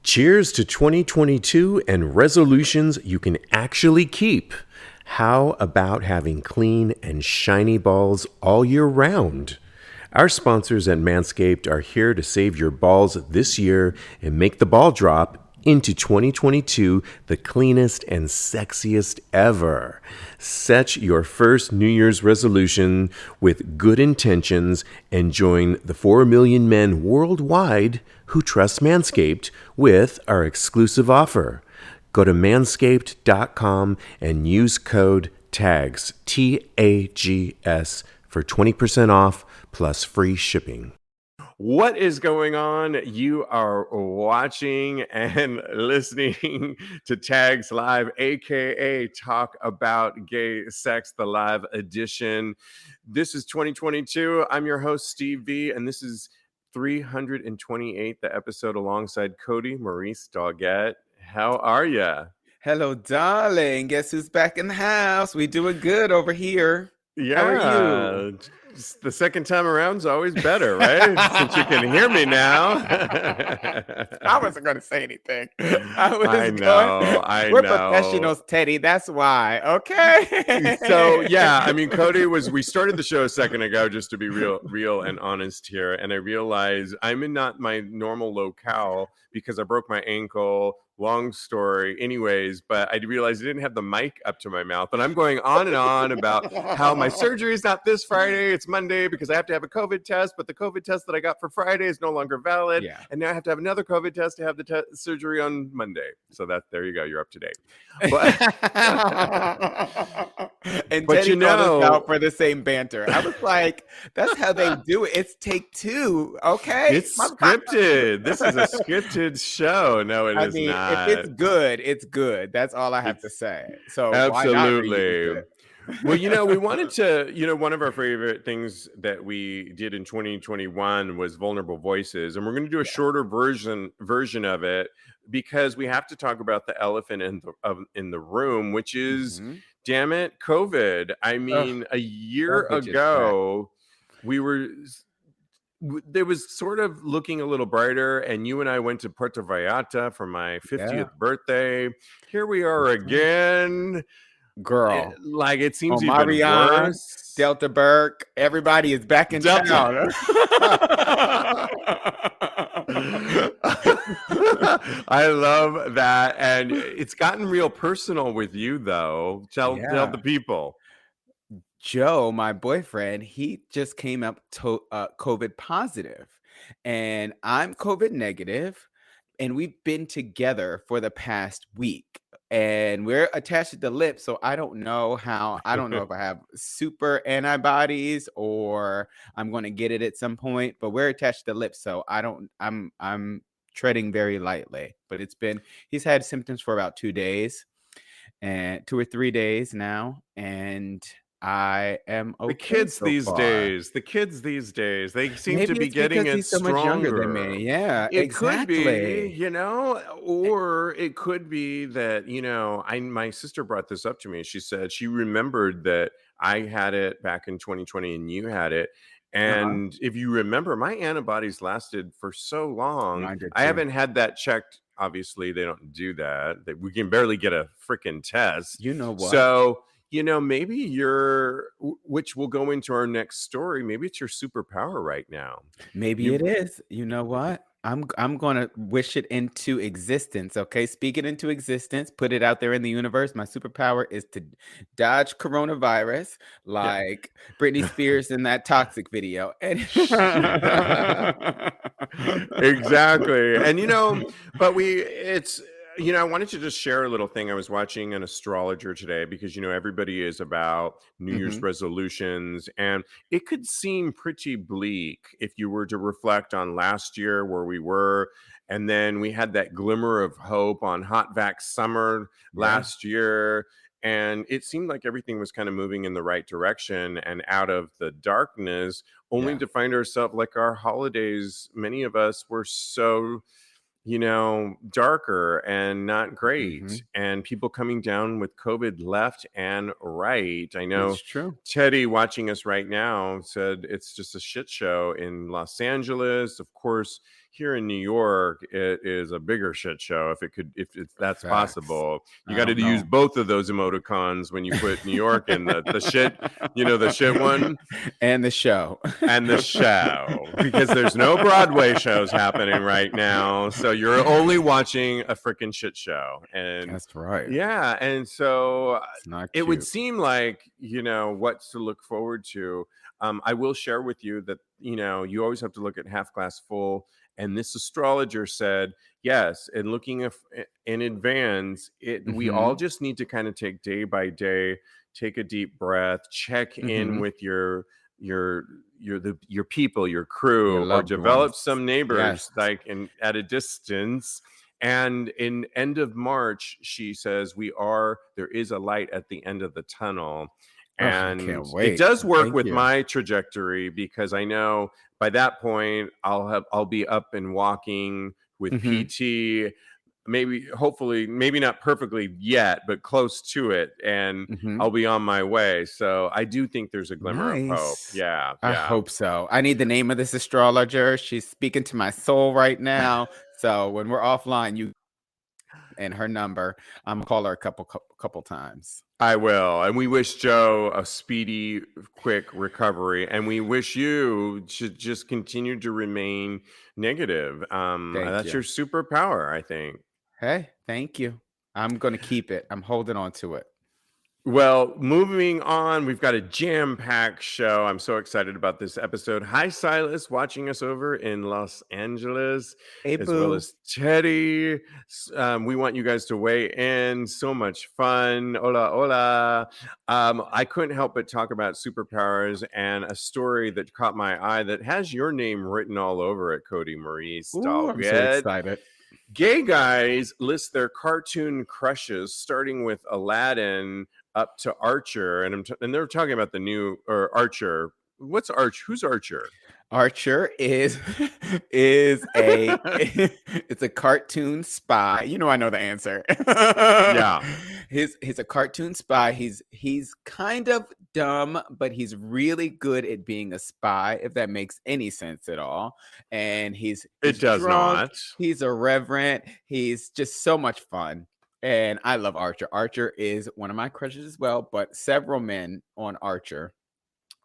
Cheers to 2022 and resolutions you can actually keep. How about having clean and shiny balls all year round? Our sponsors at Manscaped are here to save your balls this year and make the ball drop into 2022 the cleanest and sexiest ever. Set your first New Year's resolution with good intentions and join the 4 million men worldwide who trust Manscaped with our exclusive offer. Go to manscaped.com and use code TAGS, TAGS, for 20% off plus free shipping. What is going on? You are watching and listening to Tags Live, aka Talk About Gay Sex, the live edition. This is 2022. I'm your host, Steve V, and this is 328th episode alongside Kodi Maurice Doggette. How are ya? Hello, darling. Guess who's back in the house? We doing good over here. Yeah, How are you? the second time around is always better, right? Since you can hear me now. I wasn't going to say anything. I know. We're professionals, Teddy. That's why. Okay. So yeah, I mean, we started the show a second ago just to be real and honest here, and I realized I'm in not my normal locale because I broke my ankle. Long story. Anyways, but I realized I didn't have the mic up to my mouth. And I'm going on and on about how my surgery is not this Friday. It's Monday because I have to have a COVID test. But the COVID test that I got for Friday is no longer valid. Yeah. And now I have to have another COVID test to have the surgery on Monday. So there you go. You're up to date. And but Teddy you called know, us out for the same banter. I was like, that's how they do it. It's take two. Okay. It's scripted. This is a scripted show. No, it is not. If it's good, it's good. That's all I have to say. So absolutely. Well, we wanted to, one of our favorite things that we did in 2021 was vulnerable voices. And we're going to do a shorter version of it because we have to talk about the elephant in the room, which is, damn it, COVID. I mean, a year ago, there was sort of looking a little brighter, and you and I went to Puerto Vallarta for my 50th birthday. Here we are again. Girl, it seems even Mariana, worse. Delta Burke, everybody is back in town. I love that, and it's gotten real personal with you, though. Tell the people. Joe, my boyfriend, he just came up to COVID positive, and I'm COVID negative, and we've been together for the past week. And we're attached to the lips, so I don't know if I have super antibodies or I'm going to get it at some point, but we're attached to the lips, so I'm treading very lightly. But he's had symptoms for about 2 days and 2 or 3 days now, and I am okay. The kids these days, they seem to be getting it so stronger. Much younger than me. Yeah, it exactly. Could be, or it could be that, my sister brought this up to me. She said she remembered that I had it back in 2020 and you had it. And if you remember, my antibodies lasted for so long. I haven't had that checked. Obviously, they don't do that. We can barely get a freaking test. You know what? So, maybe which will go into our next story. Maybe it's your superpower right now. Maybe it is. You know what? I'm going to wish it into existence. Okay. Speak it into existence. Put it out there in the universe. My superpower is to dodge coronavirus like Britney Spears in that Toxic video. Exactly. And, but I wanted to just share a little thing. I was watching an astrologer today because, everybody is about New Year's resolutions, and it could seem pretty bleak if you were to reflect on last year where we were. And then we had that glimmer of hope on Hot Vax Summer last year. And it seemed like everything was kind of moving in the right direction and out of the darkness, only to find ourselves like our holidays. Many of us were so darker and not great, and people coming down with COVID left and right. I know it's true. Teddy watching us right now said it's just a shit show in Los Angeles. Of course, here in New York, it is a bigger shit show. If that's Facts. possible, you I got to don't use know. both of those emoticons when you put New York in the shit, the shit one And the show. and the show, because there's no Broadway shows happening right now. So you're only watching a freaking shit show. And That's right. yeah. And so It's not it would cute. seem like, what to look forward to. I will share with you that, you always have to look at half glass full. And this astrologer said, yes, and looking in advance, we all Mm-hmm. just need to kind of take day by day, take a deep breath, check in Mm-hmm. with your people, your Your crew, or loved develop ones. some Yes. neighbors like at a distance. And in end of March, she says there is a light at the end of the tunnel. Oh, I And can't it wait. does work Thank with you. my trajectory, because I know by that point I'll be up and walking with Mm-hmm. PT, hopefully maybe not perfectly yet, but close to it, and Mm-hmm. I'll be on my way. So I do think there's a glimmer of hope. Nice. Yeah, I yeah. hope so. I need the name of this astrologer. She's speaking to my soul right now. So when we're offline, you and her number, I'm gonna call her a couple times. I will. And we wish Joe a speedy, quick recovery. And we wish you to just continue to remain negative. Thank That's you. your superpower, I think. Hey, thank you. I'm gonna keep it. I'm holding on to it. Well, moving on, we've got a jam-packed show. I'm so excited about this episode. Hi, Silas, watching us over in Los Angeles, Hey, as well boo. as Teddy. We want you guys to weigh in. So much fun. Hola, hola. I couldn't help but talk about superpowers and a story that caught my eye that has your name written all over it, Kodi Maurice Ooh, I'm so Doggette. excited. Gay guys list their cartoon crushes, starting with Aladdin up to Archer, and they're talking about the new Archer. What's Archer? Who's Archer? Archer is is a it's a cartoon spy. You know I know the answer. Yeah, He's a cartoon spy. He's kind of dumb, but he's really good at being a spy, if that makes any sense at all. And he's it he's does drunk, not. he's irreverent, he's just so much fun. And I love Archer. Archer is one of my crushes as well, but several men on Archer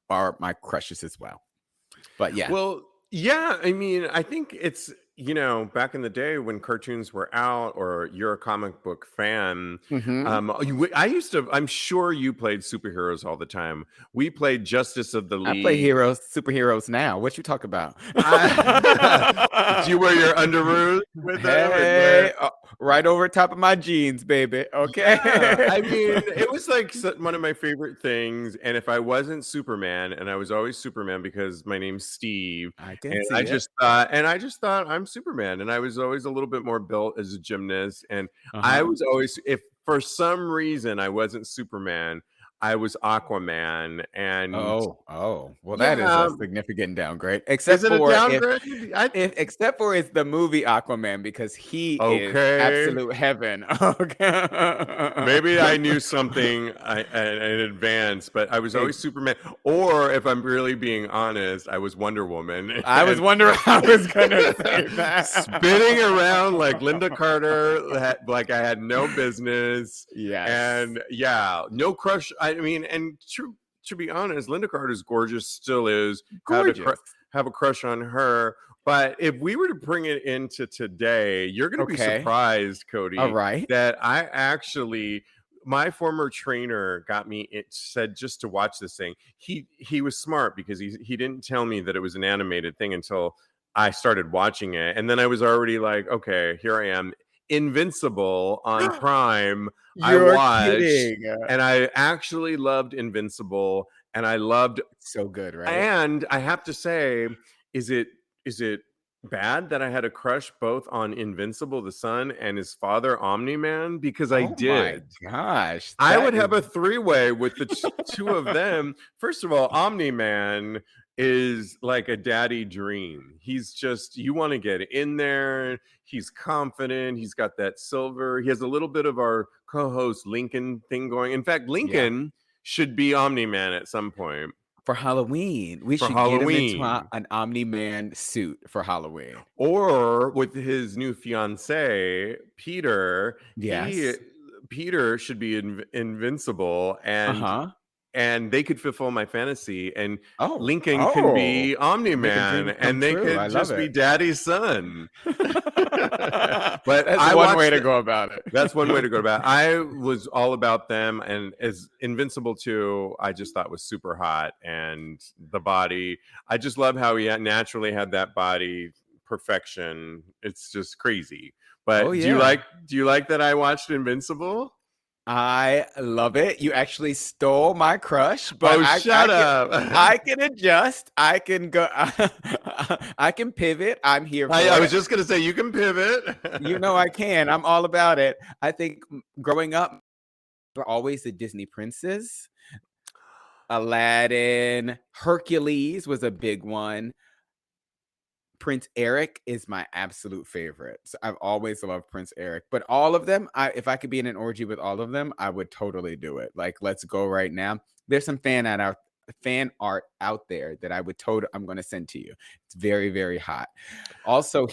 are my crushes as well. But yeah. Well, yeah, I mean, I think it's, back in the day when cartoons were out, or you're a comic book fan, Mhm. I'm sure you played superheroes all the time. We played Justice of the I play League. superheroes now. What you talk about? Do you wear your underoos with them and Hey, wear? right over top of my jeans, baby. Okay. Yeah, I mean, it was like one of my favorite things. And if I wasn't Superman, and I was always Superman because my name's Steve, I can and see it. I just thought I'm Superman, and I was always a little bit more built as a gymnast, and I Uh-huh. was always, if for some reason I wasn't Superman, I was Aquaman, and Oh. Well, that is a yeah, significant downgrade. is it a downgrade? Except for it's the movie Aquaman because he is Okay. absolute heaven. Okay. Maybe I knew something in advance, but I was always Ex- Superman. Or if I'm really being honest, I was Wonder Woman. I was And wondering how I was gonna say that. spinning around like Linda Carter, like I had no business. Yes. And yeah, no crush. I mean, and to be honest, Linda Carter's gorgeous, still is. Gorgeous. Have a crush on her. But if we were to bring it into today, you're going to be Okay. surprised, All Kodi, right. that I actually, my former trainer got me, it said, just to watch this thing. He was smart, because he didn't tell me that it was an animated thing until I started watching it. And then I was already like, okay, here I am. Invincible on Prime. I You're watched, kidding. and I actually loved Invincible, and I loved, So good, right? and I have to say, is it bad that I had a crush both on Invincible the son and his father Omni-Man? Because I Oh my did. gosh. I would That is have a three-way with the two of them. First of all, Omni-Man is like a daddy dream. He's just, you want to get in there. He's confident. He's got that silver. He has a little bit of our co-host Lincoln thing going. In fact, yeah. Lincoln should be Omni-Man at some point. For Halloween, we for should get him into Halloween. an Omni-Man suit for Halloween. Or with his new fiance, Peter, Yes. Peter should be invincible, and Uh-huh. they could fulfill my fantasy, and Oh, Lincoln can oh, be make a Omni-Man, dream come and they true. I could love just be it. daddy's son. But That's I one way watched to go about it. That's one way to go about it. I was all about them, and as Invincible 2, I just thought was super hot, and the body. I just love how he naturally had that body perfection. It's just crazy. Oh, But yeah. do you like that I watched Invincible? I love it. You actually stole my crush, but Oh, shut I up. can adjust. I can go. I can pivot. I'm here for I was it. just going to say, you can pivot. You know I can. I'm all about it. I think growing up, were always the Disney princes. Aladdin, Hercules was a big one. Prince Eric is my absolute favorite. So I've always loved Prince Eric, but all of them, if I could be in an orgy with all of them, I would totally do it. Like, let's go right now. There's some fan art out there that I'm going to send to you. It's very, very hot. Also,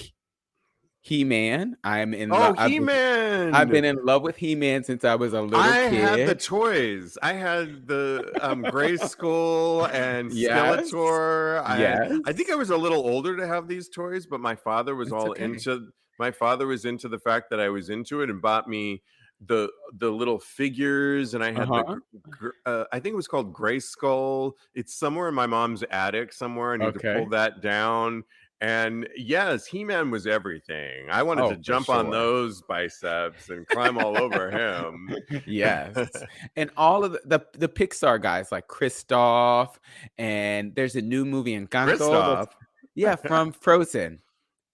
He-Man. I'm in Oh, love. I've been He-Man. in love with He-Man since I was a little I had the kid. toys. I had the Grayskull and Yes. Skeletor. I think I Yes. was a little older to have these toys, but my father was It's all okay. into. My father was into the fact that I was into it and bought me the little figures, and I had Uh-huh. I think it was called Grayskull. It's somewhere in my mom's attic somewhere. I need to pull Okay. that down. And yes, He-Man was everything. I wanted to Oh, for jump on sure. those biceps and climb all over him. Yes. And all of the Pixar guys like Kristoff, and there's a new movie Encanto Kristoff. from Frozen.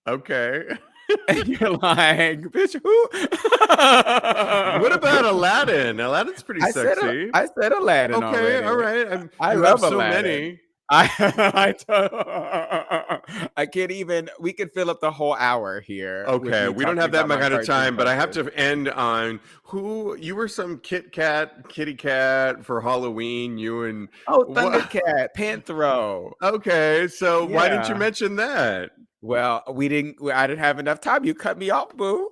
Okay. And you're like, "Bitch, who?" What about Aladdin? Aladdin's pretty sexy. I said Aladdin Okay, all already. right. I You have love so Aladdin. many. I can't even. We could fill up the whole hour here with Okay, me we don't talking have that about my kind of cartoon time, but I have crushes. to end on who you were some kitty cat for Halloween. You and Oh, what? Thundercat, Panthro. Okay, so why didn't you Yeah. mention that? Well, I didn't have enough time. You cut me off, boo.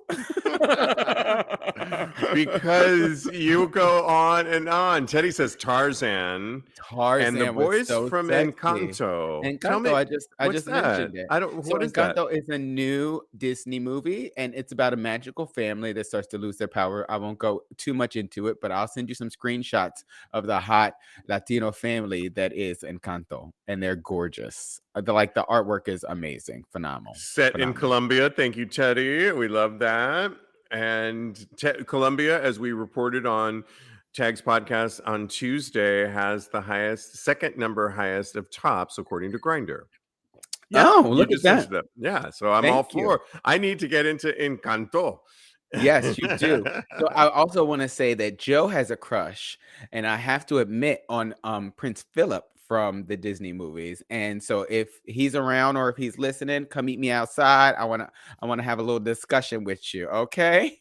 Because you go on and on. Teddy says Tarzan and the Tarzan was boys so from sexy. Encanto. Tell Encanto, me, I what's just that? mentioned it. I don't. So What is that? Encanto is a new Disney movie, and it's about a magical family that starts to lose their power. I won't go too much into it, but I'll send you some screenshots of the hot Latino family that is Encanto, and they're gorgeous. The artwork is amazing, phenomenal, Set in phenomenal. Colombia. Thank you, Teddy. We love that. And Colombia, as we reported on Tags podcast on Tuesday, has the second number highest of tops according to Grindr. Yeah, Oh, you look at just that. mentioned that. Yeah, so I'm all Thank you. for. I need to get into Encanto. Yes, you do. So I also want to say that Joe has a crush, and I have to admit on Prince Philip from the Disney movies. And so if he's around or if he's listening, come meet me outside. I wanna have a little discussion with you, okay?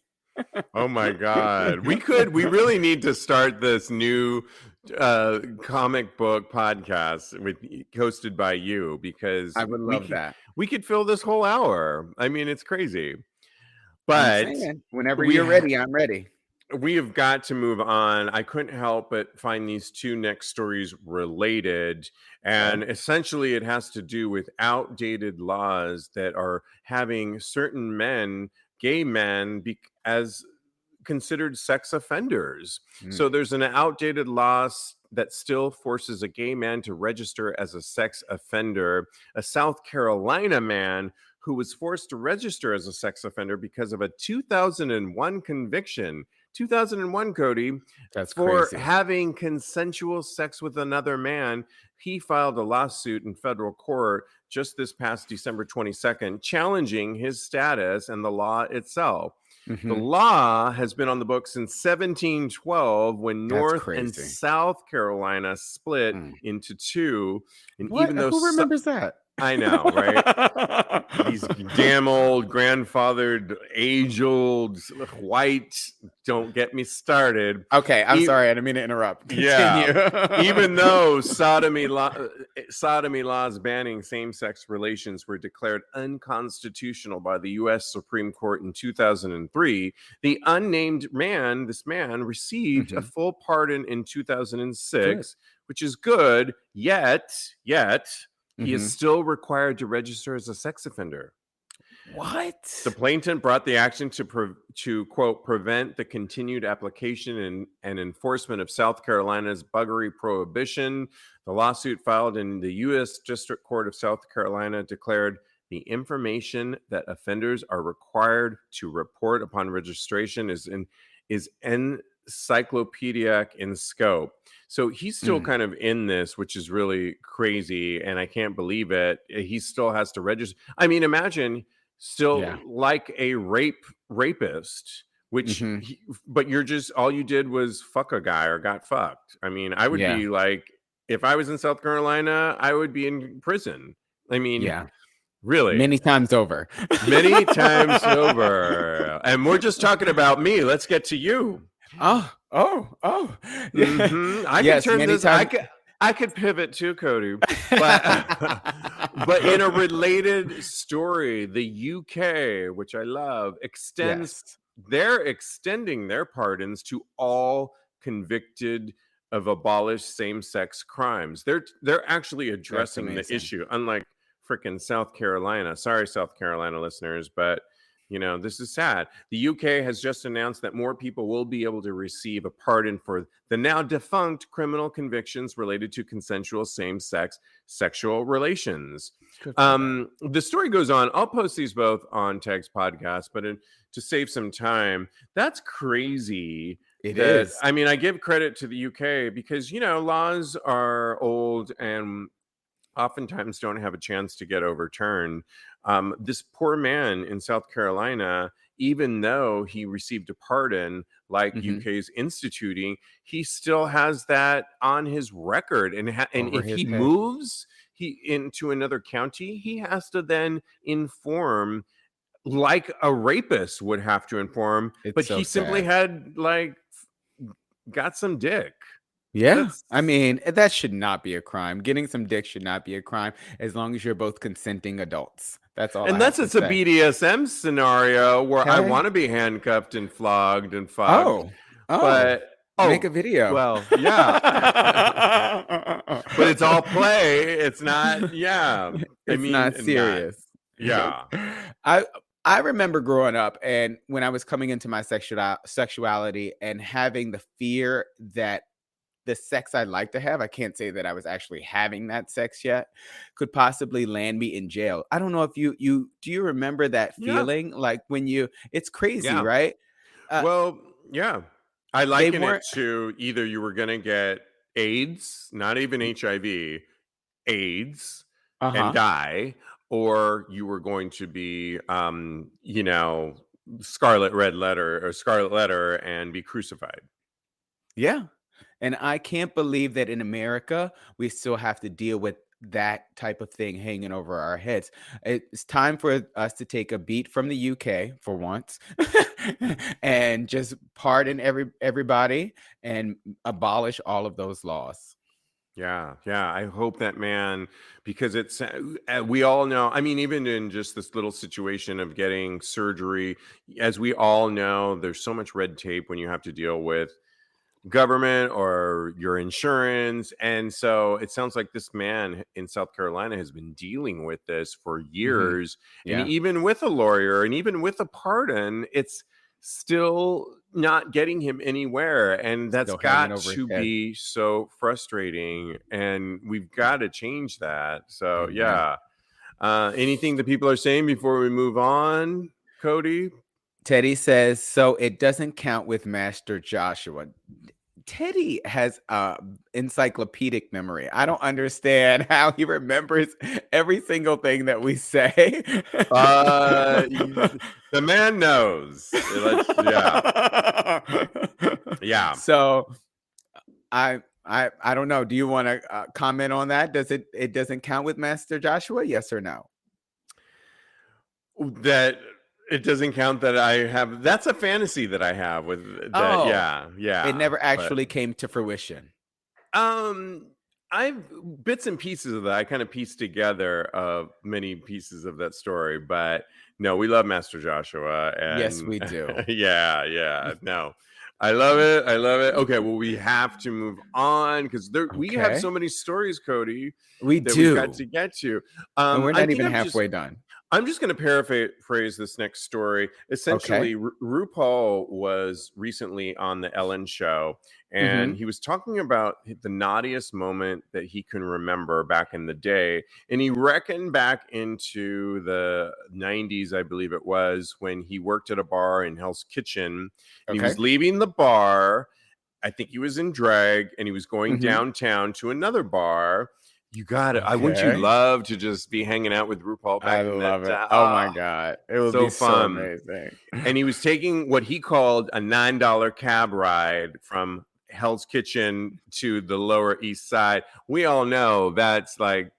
Oh my God. We really need to start this new comic book podcast hosted by you, because I would love that. we could fill this whole hour. I mean, it's crazy. I'm But saying whenever we you're ha- ready, I'm ready. we have got to move on. I couldn't help but find these two next stories related. Okay. And essentially, it has to do with outdated laws that are having certain men, gay men, as considered sex offenders. Mm. So there's an outdated law that still forces a gay man to register as a sex offender. A South Carolina man who was forced to register as a sex offender because of a 2001 conviction. 2001, Kodi, That's for crazy. having consensual sex with another man. He filed a lawsuit in federal court just this past December 22nd, challenging his status and the law itself. The Mhm. law has been on the books since 1712, when That's North and crazy. South Carolina split Mm. into two. And What? even though Who remembers that? I know, right? These damn old grandfathered, age-old white Don't get me started. Okay, I'm sorry. I didn't mean to interrupt. Continue. Yeah. Even though sodomy laws banning same-sex relations were declared unconstitutional by the U.S. Supreme Court in 2003, the unnamed man, received a full pardon in 2006, which is good, yet he is still required to register as a sex offender. What? The plaintiff brought the action to quote, prevent the continued application and enforcement of South Carolina's buggery prohibition. The lawsuit filed in the U.S. District Court of South Carolina declared the information that offenders are required to report upon registration is encyclopedic in scope. So he's still kind of in this, which is really crazy, and I can't believe it. He still has to register. I mean, imagine still like a rapist, which but you're just, all you did was fuck a guy or got fucked. I mean, I would be like, if I was in South Carolina, I would be in prison. I mean, really, many times over. Many times over. And we're just talking about me. Let's get to you. Oh. I could turn this. I could pivot too, Kodi. But in a related story, the UK, which I love, they're extending their pardons to all convicted of abolished same-sex crimes. They're actually addressing the issue, unlike freaking South Carolina. Sorry, South Carolina listeners, but you know, this is sad. The UK has just announced that more people will be able to receive a pardon for the now defunct criminal convictions related to consensual same-sex sexual relations. The story goes on. I'll post these both on TAGSPodcast, but to save some time, that's crazy. It is. I mean, I give credit to the UK because, you know, laws are old and oftentimes don't have a chance to get overturned. This poor man in South Carolina, even though he received a pardon like UK's instituting, he still has that on his record. And if he moves into another county, he has to then inform, like a rapist would have to inform. But he simply had got some dick. Yeah. I mean, that should not be a crime. Getting some dick should not be a crime as long as you're both consenting adults. That's all. Unless it's a BDSM scenario where I want to be handcuffed and flogged and fucked. But make a video. Well, yeah. But it's all play. It's not, It's not serious. I remember growing up and when I was coming into my sexuality and having the fear that the sex I'd like to have, I can't say that I was actually having that sex yet, could possibly land me in jail. I don't know if do you remember that feeling? Like when it's crazy, right? Well, yeah. I liken it to either you were going to get AIDS, not even HIV, AIDS, and die, or you were going to be, you know, scarlet letter and be crucified. Yeah. And I can't believe that in America, we still have to deal with that type of thing hanging over our heads. It's time for us to take a beat from the UK for once and just pardon everybody and abolish all of those laws. Yeah. I hope that man, because it's, we all know, I mean, even in just this little situation of getting surgery, as we all know, there's so much red tape when you have to deal with government or your insurance. And so it sounds like this man in South Carolina has been dealing with this for years. And even with a lawyer and even with a pardon, it's still not getting him anywhere. And that's got to be so frustrating. And we've got to change that. So anything that people are saying before we move on, Kodi? Teddy says, so it doesn't count with Master Joshua. Teddy has encyclopedic memory. I don't understand how he remembers every single thing that we say. The man knows. Yeah. So I don't know. Do you want to comment on that? Does it doesn't count with Master Joshua? Yes or no? That It doesn't count that I have. That's a fantasy that I have with that. Oh, Yeah, it yeah. never But actually came to fruition. um, I've bits and pieces of that. I kind of pieced together many pieces of that story. But no, we love Master Joshua, Yes, and we do. yeah, yeah. No, I love it. I love it. Okay, well, we have to move on because we have Okay. so many stories, Cody, We that we've got do. to get to. And we're I not think even halfway done. I'm just going to paraphrase this next story. Okay. Essentially, RuPaul was recently on the Ellen show, and Mm-hmm. he was talking about the naughtiest moment that he can remember back in the day. And he reckoned back into the 90s, I believe it was, when he worked at a bar in Hell's Kitchen, and he Okay. was leaving the bar. I think he was in drag, and he was going Mm-hmm. downtown to another bar. You got it. I wouldn't you Okay. love to just be hanging out with RuPaul I back in that love it. Oh my ah, God. It would so be so fun. amazing. And he was taking what he called a $9 cab ride from Hell's Kitchen to the Lower East Side. We all know that's like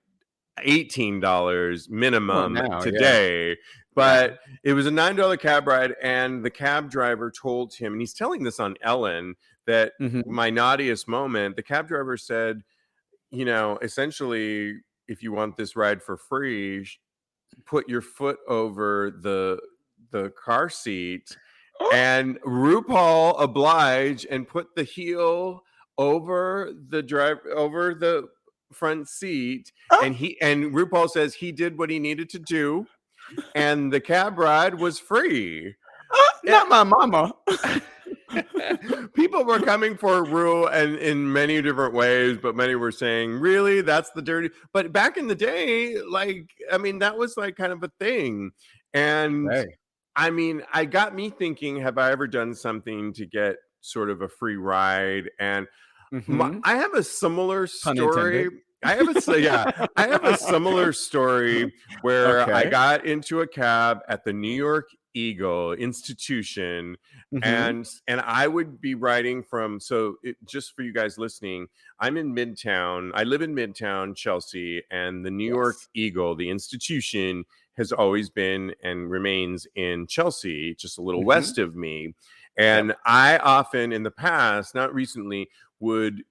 $18 Well, minimum now, yeah. today. Yeah. But it was a $9 cab ride, and the cab driver told him, and he's telling this on Ellen, that Mm-hmm. my naughtiest moment, the cab driver said, essentially, if you want this ride for free, put your foot over the car seat. And RuPaul obliged and put the heel over the front seat, and RuPaul says he did what he needed to do, and the cab ride was free. Not my mama. People were coming for Ru and in many different ways, but many were saying, really, that's the dirty. But back in the day, that was like kind of a thing. And Hey. I got me thinking, have I ever done something to get sort of a free ride? And Mm-hmm. I have a similar Pun story. intended. I have a similar story where I Okay. got into a cab at the New York Eagle institution, Mm-hmm. and I would be riding from. Just for you guys listening, I'm in Midtown. I live in Midtown, Chelsea, and the New York Yes. Eagle, the institution, has always been and remains in Chelsea, just a little Mm-hmm. west of me. And Yep. I often in the past, not recently, would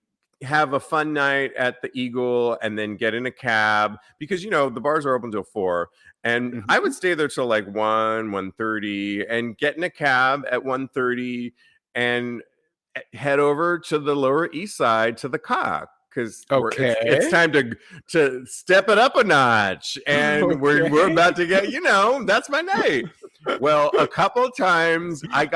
have a fun night at the Eagle and then get in a cab because the bars are open till 4, and I Mm-hmm. would stay there till like 1:30 and get in a cab at 1:30 and head over to the Lower East Side to the Cock, because it's Okay. time to step it up a notch, and we're Okay. about to get that's my night. Well, a couple of times one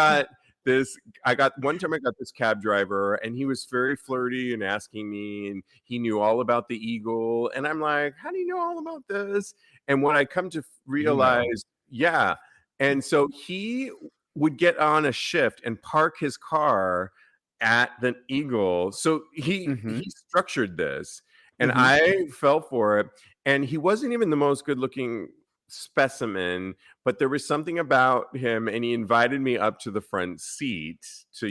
time I got this cab driver, and he was very flirty and asking me, and he knew all about the Eagle, and I'm like, how do you know all about this? And what I come to realize, yeah. And so he would get on a shift and park his car at the Eagle. So Mm-hmm. he structured this, and Mm-hmm. I fell for it. And he wasn't even the most good looking specimen, but there was something about him, and he invited me up to the front seat to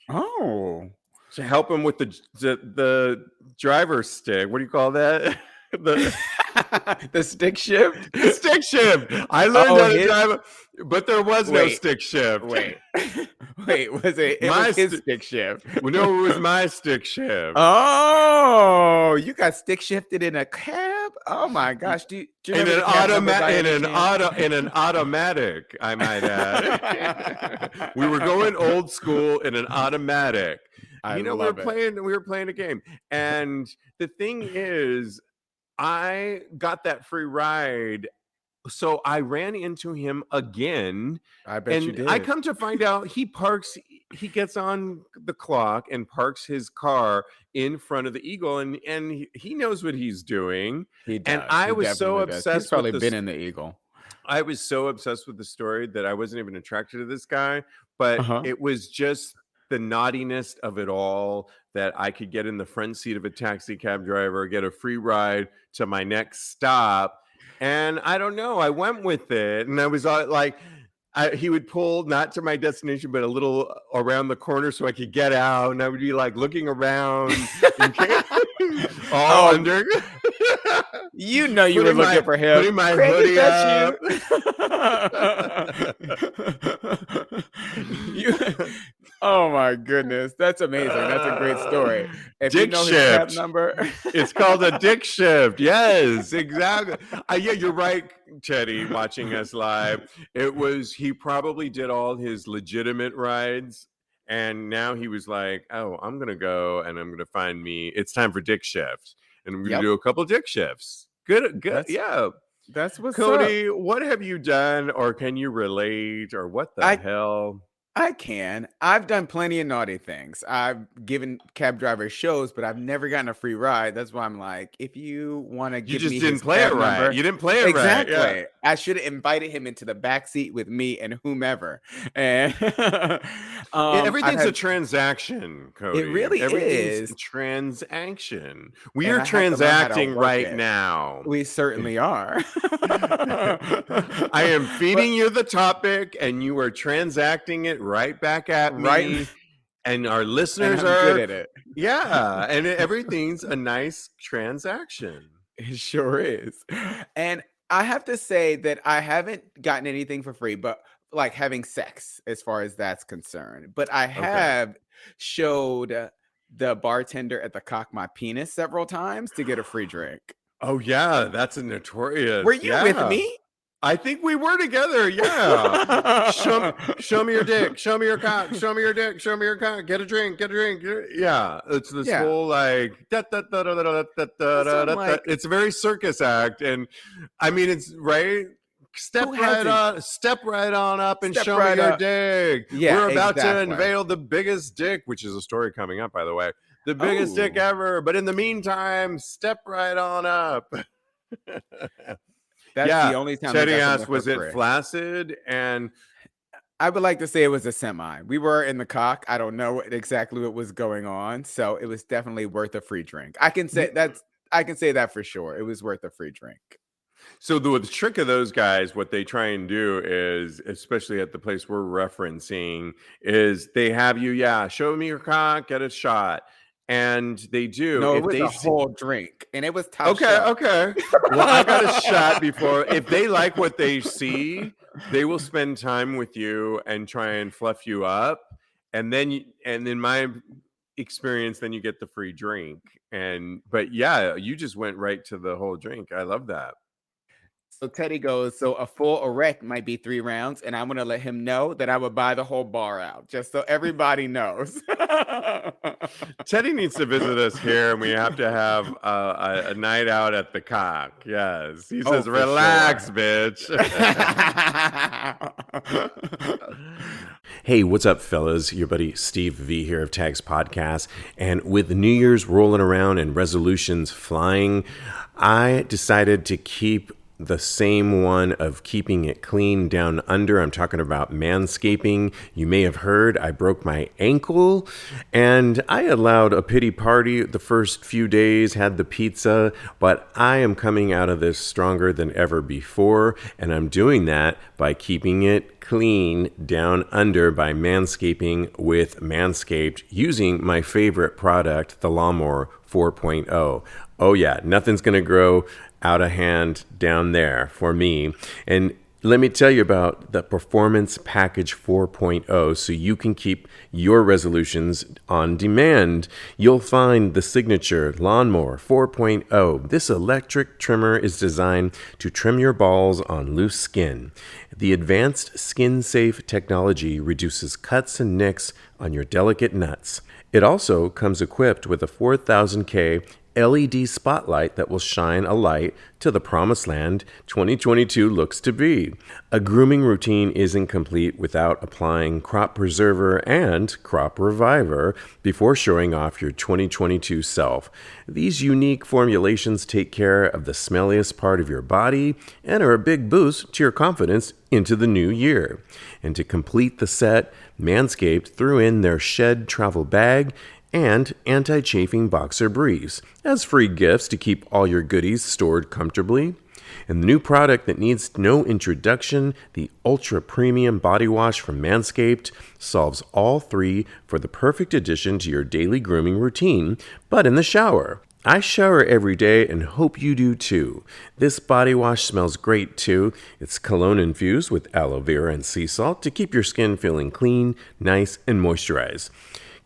Oh. to help him with the driver's stick. What do you call that? the The stick shift. the stick shift. I learned how to His. drive, but there was no Wait. stick shift. Wait. Wait. Was it? It My was his stick shift. No, it was my stick shift. Oh, you got stick shifted in a cab? Oh my gosh! Do you In remember an the cab number by any chance? in an automatic, I might add. We were going old school in an automatic. I We love it. were playing a game. And the thing is, I got that free ride, so I ran into him again. I bet you And I did. come to find out he gets on the clock and parks his car in front of the Eagle, and he knows what he's doing. He And does. I He was so definitely does. He's obsessed with probably been this. in the Eagle. I was so obsessed with the story that I wasn't even attracted to this guy, but Uh-huh. it was just the naughtiness of it all, that I could get in the front seat of a taxi cab driver, get a free ride to my next stop. And I don't know, I went with it, and I was like, he would pull not to my destination, but a little around the corner so I could get out, and I would be like looking around, all Oh, under. You know you were looking for him. Putting my Craig, hoodie is up. that you? Oh my goodness, that's amazing. That's a great story. If you Dick know his cab shift. number, It's called a dick shift. Yes, exactly. Yeah, you're right, Teddy, watching us live. He probably did all his legitimate rides. And now he was like, oh, I'm going to go and I'm going to find me. It's time for dick shifts. And I'm going to Yep, do a couple dick shifts. Good. that's Yeah. that's what's up. Kodi, what have you done or can you relate or what the I hell? I can. I've done plenty of naughty things. I've given cab drivers shows, but I've never gotten a free ride. That's why I'm like, if you want to You give just me didn't his play it cab right. number, You didn't play it right. Yeah. exactly. I should have invited him into the back seat with me and whomever. And Yeah, I've everything's a had transaction, it Kodi. really Everything's is, transaction. We and are I have to learn how to transacting work right it. now. We certainly are. I am But feeding you the topic and you are transacting it right back at right, me. And our and listeners I'm good are, at it. yeah, and everything's a nice transaction. It sure is. And I have to say that I haven't gotten anything for free, but like having sex as far as that's concerned. But I Okay. have showed the bartender at the Cock My Penis several times to get a free drink. Oh, yeah, that's a Were notorious. you with Yeah. me? I think we were together. Yeah. Show me your dick. Show me your cock. Show me your dick. Show me your cock. Get a drink. Get a drink. Yeah. It's this Yeah. whole like da, da, da, da, da, da, da, da, So I'm da, da. like, It's a very circus act, and I mean it's right. who hasn't Step right on up and stepped show me right your up? dick. Yeah, We're about to exactly. unveil the biggest dick, which is a story coming up, by the way. The biggest dick Oh, ever. But in the meantime, step right on up. that's Yeah, the only time I Teddy got asked, something for was it free. flaccid? And I would like to say it was a semi. We were in the Cock. I don't know exactly what was going on, so it was definitely worth a free drink. I can say that for sure. It was worth a free drink. so the trick of those guys, what they try and do is, especially at the place we're referencing, is they have you, yeah, show me your cock, get a shot. And they do. No, it If was they a see, whole drink, and it was top okay, shelf. okay. Well, I got a shot before. If they like what they see, they will spend time with you and try and fluff you up. And then, and in my experience, then you get the free drink. But yeah, you just went right to the whole drink. I love that. So Teddy goes, so a full erect might be 3 rounds, and I'm gonna let him know that I would buy the whole bar out, just so everybody knows. Teddy needs to visit us here, and we have to have a night out at the Cock. Yes, he Oh, says, for "Relax, sure. bitch." Hey, what's up, fellas? Your buddy Steve V here of Tags Podcast. And with New Year's rolling around and resolutions flying, I decided to keep the same one of keeping it clean down under. I'm talking about manscaping. You may have heard I broke my ankle and I allowed a pity party the first few days, had the pizza, but I am coming out of this stronger than ever before. And I'm doing that by keeping it clean down under by manscaping with Manscaped using my favorite product, the Lawnmower 4.0. Oh yeah, nothing's going to grow out of hand down there for me. And let me tell you about the Performance Package 4.0 so you can keep your resolutions on demand. You'll find the signature Lawnmower 4.0. This electric trimmer is designed to trim your balls on loose skin. The advanced skin-safe technology reduces cuts and nicks on your delicate nuts. It also comes equipped with a 4000K LED spotlight that will shine a light to the promised land 2022 looks to be. A grooming routine isn't complete without applying Crop Preserver and Crop Reviver before showing off your 2022 self. These unique formulations take care of the smelliest part of your body and are a big boost to your confidence into the new year. And to complete the set, Manscaped threw in their Shed travel bag and anti-chafing boxer briefs as free gifts to keep all your goodies stored comfortably. And the new product that needs no introduction, the Ultra Premium Body Wash from Manscaped, solves all three for the perfect addition to your daily grooming routine, but in the shower. I shower every day and hope you do too. This body wash smells great too. It's cologne infused with aloe vera and sea salt to keep your skin feeling clean, nice, and moisturized.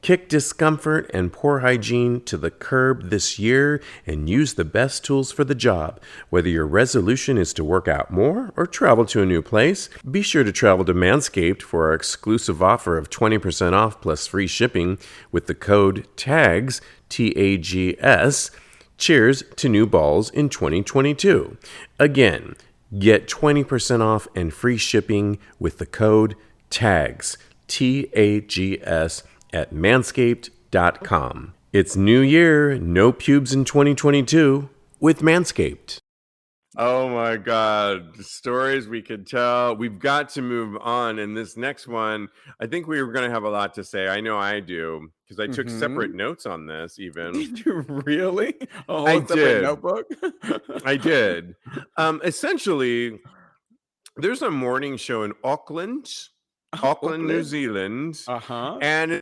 Kick discomfort and poor hygiene to the curb this year and use the best tools for the job. Whether your resolution is to work out more or travel to a new place, be sure to travel to Manscaped for our exclusive offer of 20% off plus free shipping with the code TAGS, TAGS. Cheers to new balls in 2022. Again, get 20% off and free shipping with the code TAGS, TAGS, at manscaped.com. It's New Year, no pubes in 2022 with Manscaped. Oh my God, the stories we could tell. We've got to move on. And this next one, I think we were going to have a lot to say. I know I do, because I took separate notes on this even. Did you really? A whole I separate did. notebook? I did. Essentially, there's a morning show in Auckland, New Zealand. And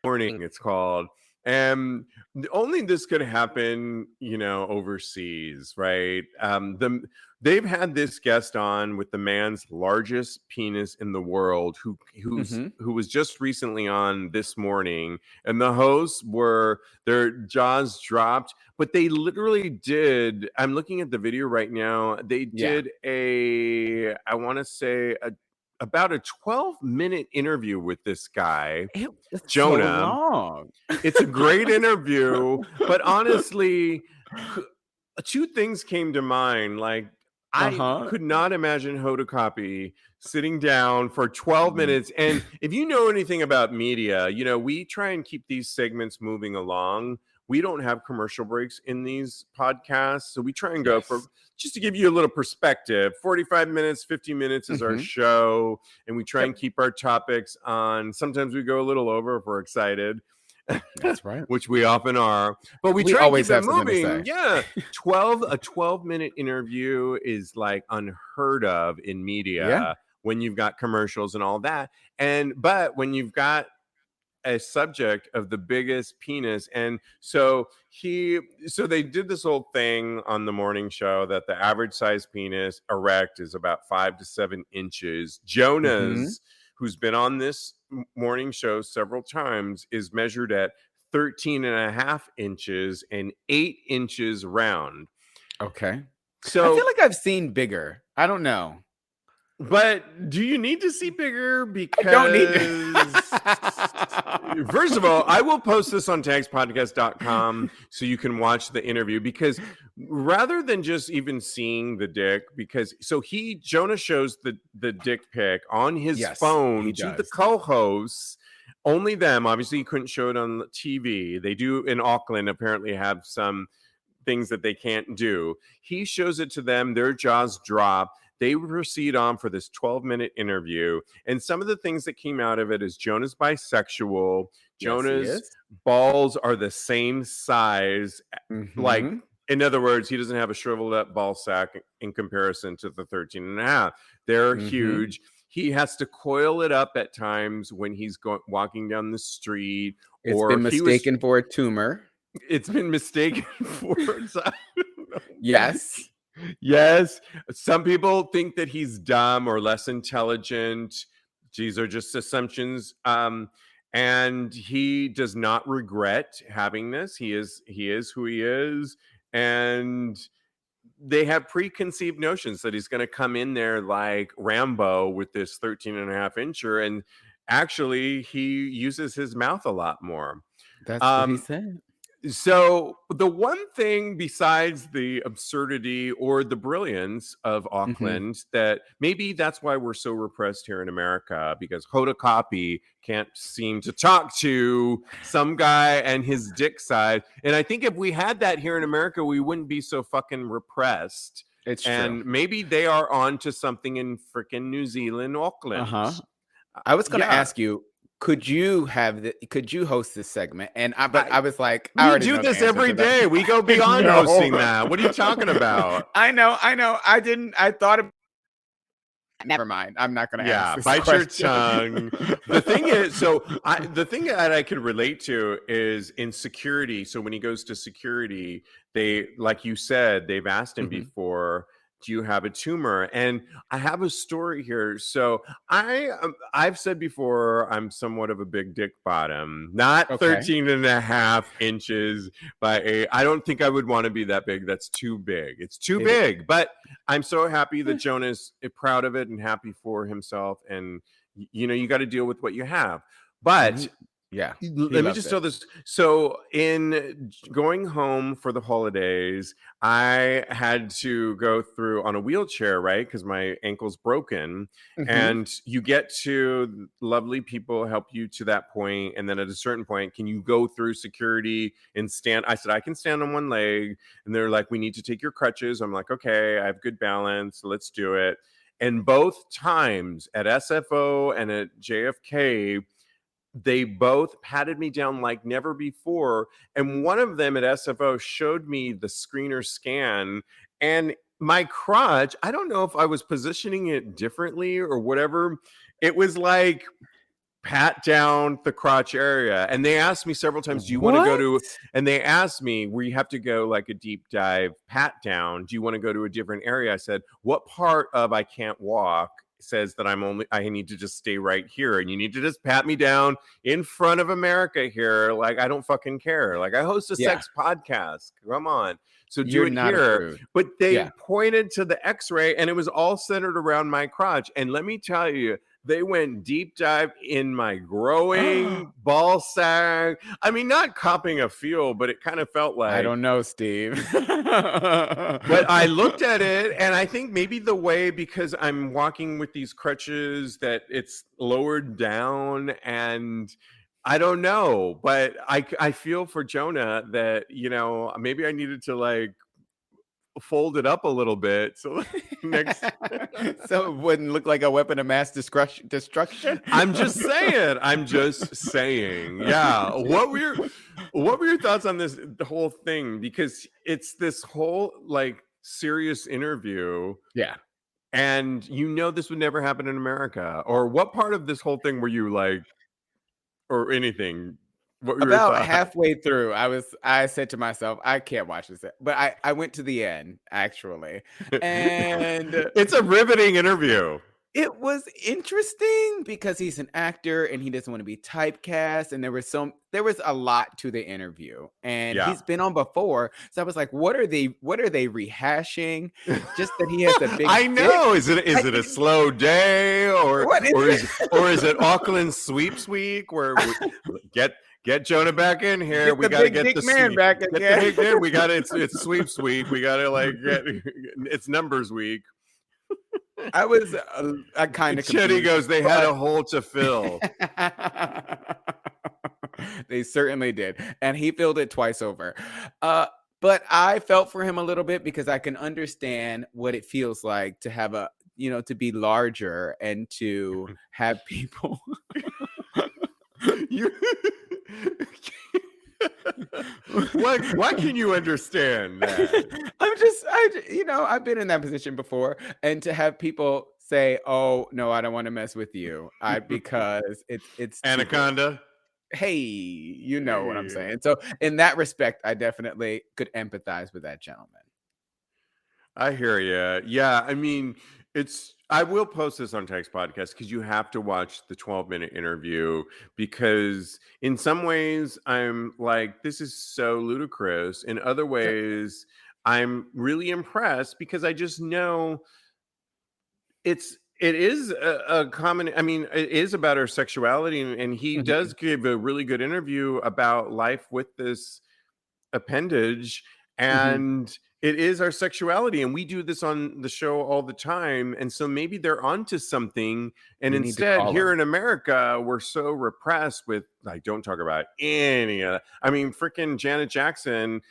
morning it's called, and only this could happen overseas, right? They've had this guest on with the man's largest penis in the world who was just recently on this morning, and the hosts were their jaws dropped, but they literally did, I'm looking at the video right now, they did I want to say about a 12-minute interview with this guy, It's Jonah. so long. It's a great interview, but honestly, two things came to mind. Like, I could not imagine Hoda Kotb sitting down for 12 minutes. And if you know anything about media, we try and keep these segments moving along. We don't have commercial breaks in these podcasts, so we try and go for, just to give you a little perspective, 45 minutes, 50 minutes is our show, and we try and keep our topics on. Sometimes we go a little over if we're excited. That's right. Which we often are, but we try always and keep have it moving. something to say. A 12-minute interview is like unheard of in media when you've got commercials and all that. But when you've got a subject of the biggest penis, and so they did this whole thing on the morning show that the average size penis erect is about 5 to 7 inches. Jonah's, who's been on this morning show several times, is measured at 13.5 inches and 8 inches round. Okay. So I feel like I've seen bigger. I don't know. But do you need to see bigger? Because I don't need to. First of all, I will post this on TAGSPodcast.com so you can watch the interview, because rather than just even seeing the dick, Jonah shows the dick pic on his phone to the co-hosts, only them. Obviously, he couldn't show it on the TV. They do in Auckland apparently have some things that they can't do. He shows it to them, their jaws drop. They proceed on for this 12-minute interview. And some of the things that came out of it is Jonah's bisexual. Jonah's balls are the same size. Like, in other words, he doesn't have a shriveled up ball sack in comparison to the 13.5. They're huge. He has to coil it up at times when he's walking down the street. It's been mistaken for a tumor. It's been mistaken for Yes. Yes. Some people think that he's dumb or less intelligent. These are just assumptions. And he does not regret having this. He is who he is. And they have preconceived notions that he's going to come in there like Rambo with this 13.5 incher. And actually, he uses his mouth a lot more. That's what he said. So the one thing besides the absurdity or the brilliance of Auckland, that maybe that's why we're so repressed here in America, because Hoda Kotb can't seem to talk to some guy and his dick side. And I think if we had that here in America, we wouldn't be so fucking repressed. It's true. And maybe they are on to something in freaking New Zealand, Auckland. I was going to ask you, could you host this segment? And I was like, I do this every day. We go beyond hosting that. What are you talking about? I know. I thought Never mind. I'm not going to ask Yeah, this bite your question. tongue. The thing is, the thing that I could relate to is in security. So when he goes to security, they, like you said, they've asked him Mhm. before, do you have a tumor? And I have a story here. So I've said before, I'm somewhat of a big dick bottom, not Okay. 13 and a half inches by 8. I don't think I would want to be that big. That's too big. It's too Is it? big. But I'm so happy that Jonah's proud of it and happy for himself. And, you got to deal with what you have. But Yeah. He let me loves just it. tell this. So, in going home for the holidays, I had to go through on a wheelchair, right? Because my ankle's broken. Mhm. And you get to lovely people help you to that point. And then at a certain point, can you go through security and stand? I said, I can stand on one leg. And they're like, we need to take your crutches. I'm like, okay, I have good balance. Let's do it. And both times at SFO and at JFK, they both patted me down like never before. And one of them at SFO showed me the screener scan, and my crotch, I don't know if I was positioning it differently or whatever. It was like pat down the crotch area. And they asked me several times, do you want to go What? to, and they asked me, we have to go like a deep dive pat down. Do you want to go to a different area? I said, what part of I can't walk says that I need to just stay right here, and you need to just pat me down in front of America here? Like, I don't fucking care. Like, I host a Yeah. sex podcast. Come on. So do You're it not a here. prude. But they Yeah. pointed to the x-ray, and it was all centered around my crotch. And let me tell you, they went deep dive in my growing ball sack. I mean, not copping a feel, but it kind of felt I like. don't know, Steve. But I looked at it, and I think maybe the way, because I'm walking with these crutches, that it's lowered down, and I don't know. But I feel for Jonah that, maybe I needed to like fold it up a little bit. So next. So it wouldn't look like a weapon of mass destruction. I'm just saying. Yeah. What were your thoughts on the whole thing? Because it's this whole like serious interview, Yeah. and this would never happen in America. Or what part of this whole thing were you like, or anything? What were your About thoughts? halfway through, I said to myself, I can't watch this. But I went to the end, actually. And It's a riveting interview. it was interesting because he's an actor and he doesn't want to be typecast. And there was a lot to the interview. And Yeah. he's been on before. So I was like, what are they rehashing? Just that he has a big I know. dick? Is it a slow day, or What is is it Auckland Sweeps Week, where we get Jonah back in here? Get We the got to big get dick the man back get again. the big man. We got it. It's Sweeps Week. We got to like get it's numbers week. I was I kind of Chetty confused. goes, they had a hole to fill. They certainly did. And he filled it twice over. But I felt for him a little bit because I can understand what it feels like to have to be larger and to have people. You why can you understand that? I've been in that position before, and to have people say, "Oh no, I don't want to mess with you," because it's too big. Anaconda. Hey, you know what I'm Hey. saying. So in that respect, I definitely could empathize with that gentleman. I hear you. Yeah, I mean, I will post this on Text Podcast because you have to watch the 12-minute interview, because in some ways I'm like, this is so ludicrous. In other ways, I'm really impressed because I just know it is a common. I mean, it is about her sexuality, and he Mhm. does give a really good interview about life with this appendage, Mhm. and it is our sexuality, and we do this on the show all the time. And so maybe they're onto something, and We need to instead call here him. in America we're so repressed with like, don't talk about any of that. I mean, freaking Janet Jackson,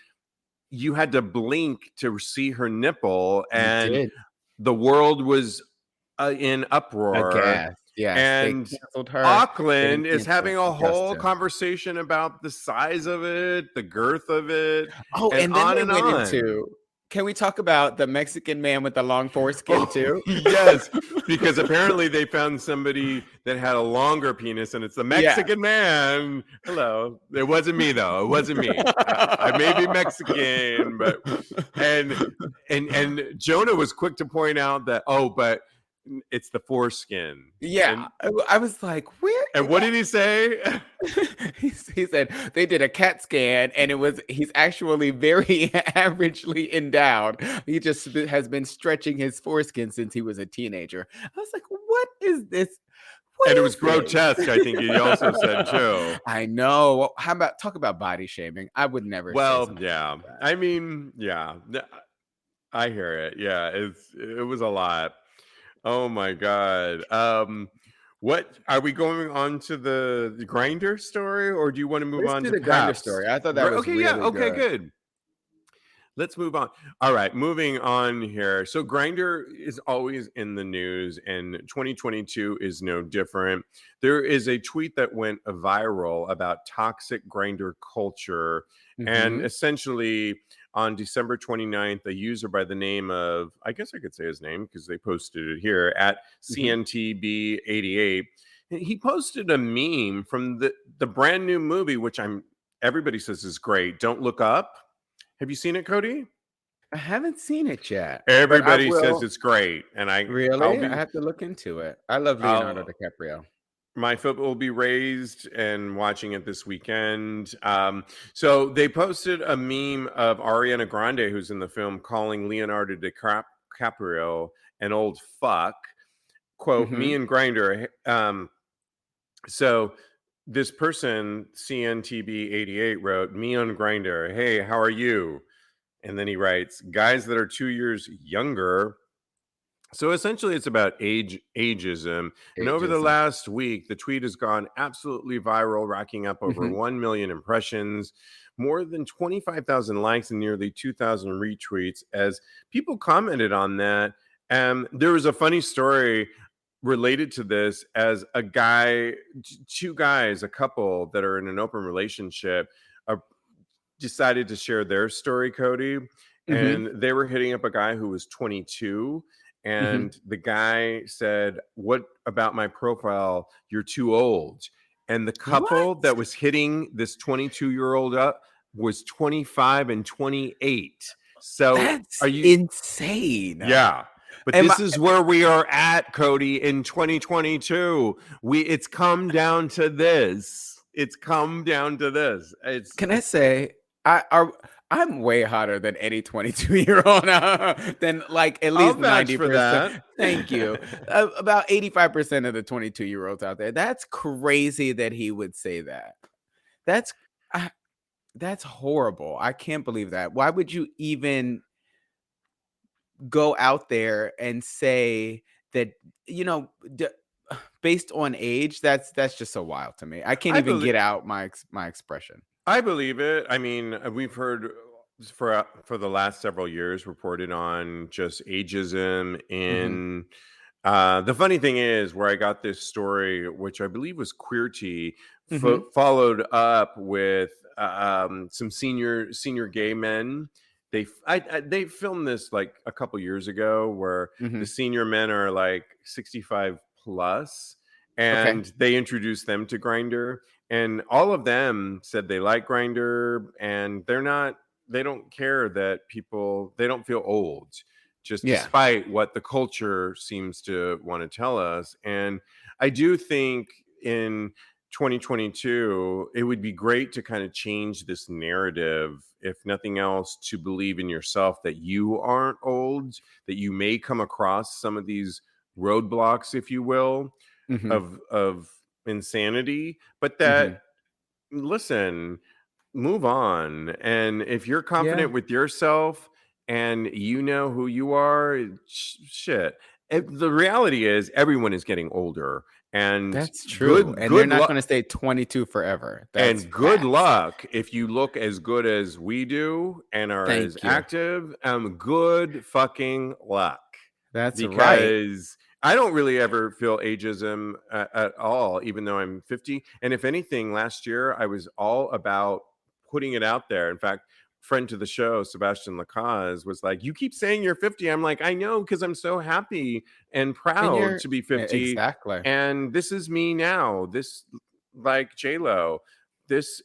you had to blink to see her nipple, You and did. the world was in uproar. Aghast. Yes, they And canceled her. They Auckland didn't is cancel having a whole Augusta. conversation about the size of it, the girth of it, Oh, and and then on they and went on. into Can we talk about the Mexican man with the long foreskin Oh, too? yes, because apparently they found somebody that had a longer penis, and it's the Yeah. Mexican man. Hello, it wasn't me though. It wasn't me. I may be Mexican, but and and Jonah was quick to point out that but it's the foreskin. Yeah, I was like, where? And what did he say? He said they did a CAT scan and he's actually very averagely endowed. He just has been stretching his foreskin since he was a teenager. I was like, what is this? What And it was is this? grotesque, I think he also said too. I know. Well, how about talk about body shaming? I would never say Well, something yeah. like that. I mean, yeah. I hear it. Yeah, it was a lot. Oh my god. What are we going on to the Grindr story, or do you want to move Let's on do to the Grindr Paps? story. I thought that was Okay, yeah. really Okay, good. good. Let's move on. All right, moving on here. So Grindr is always in the news, and 2022 is no different. There is a tweet that went viral about toxic Grindr culture, and Mm-hmm. essentially on December 29th, a user by the name of, I guess I could say his name because they posted it here at Mm-hmm. CNTB88. He posted a meme from the brand new movie, which everybody says is great. Don't Look Up. Have you seen it, Kodi? I haven't seen it yet, but I Everybody says will. it's great, and I'll Really? I be have to look into it. I love Leonardo I'll DiCaprio. my foot will be raised and watching it this weekend. So they posted a meme of Ariana Grande, who's in the film, calling Leonardo DiCaprio an old fuck. Quote, Mhm. me and Grinder. So this person, CNTB88, wrote, me on Grinder. Hey, how are you? And then he writes, guys that are 2 years younger. So essentially, it's about ageism. And over the Ageism. last week, the tweet has gone absolutely viral, racking up over Mhm. 1 million impressions, more than 25,000 likes, and nearly 2,000 retweets as people commented on that. There was a funny story related to this as two guys, a couple that are in an open relationship, uh, decided to share their story, Kodi, Mhm. and they were hitting up a guy who was 22. Mhm. And the guy said, what about my profile? You're too old. And the couple What? that was hitting this 22-year-old up was 25 and 28. So That's are you? insane. Yeah. But Am I this is where we are at, Kodi, in 2022. It's come down to this. It's come down to this. Can I say I'm way hotter than any 22-year-old than like at I'll least vouch for 90%. that. Thank you. About 85% of the 22-year-olds out there. That's crazy that he would say that. That's I, that's horrible. I can't believe that. Why would you even go out there and say that, you know, based on age? That's just so wild to me. I can't I even believe get out my expression. I believe it. I mean, we've heard for the last several years reported on just ageism Mhm. in the funny thing is where I got this story, which I believe was Queerty, Mhm. followed up with some senior gay men. They filmed this like a couple years ago, where the Mhm. senior men are like 65 plus, Okay. and they introduced them to Grinder, and all of them said they like Grinder, and they don't care that they don't feel old, just Yeah. despite what the culture seems to want to tell us. And I do think in 2022, it would be great to kind of change this narrative, if nothing else, to believe in yourself that you aren't old, that you may come across some of these roadblocks, if you will, Mhm. of insanity, but that, Mhm. listen, move on. And if you're Yeah. confident with yourself and you know who you are, shit. The reality is everyone is getting older, and That's true, and they're good not luck. gonna stay 22 forever. That's And good facts. luck if you look as good as we do and are as Thank you. active. Good fucking luck, That's right. because I don't really ever feel ageism at all, even though I'm 50. And if anything, last year I was all about putting it out there. In fact, friend to the show, Sebastian Lacaze, was like, "You keep saying you're 50." I'm like, "I know, because I'm so happy and And proud you're to be 50, exactly. and this is me now. This, like J Lo, there's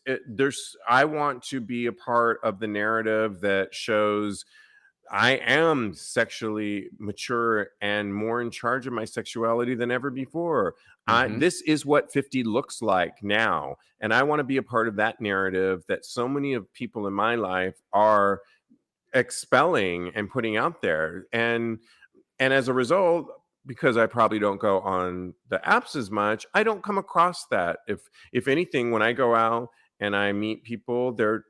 I want to be a part of the narrative that shows I am sexually mature and more in charge of my sexuality than ever before. Hmm. This is what 50 looks like now. And I want to be a part of that narrative that so many of people in my life are expelling and putting out there. And as a result, because I probably don't go on the apps as much, I don't come across that. If anything, when I go out and I meet people, they're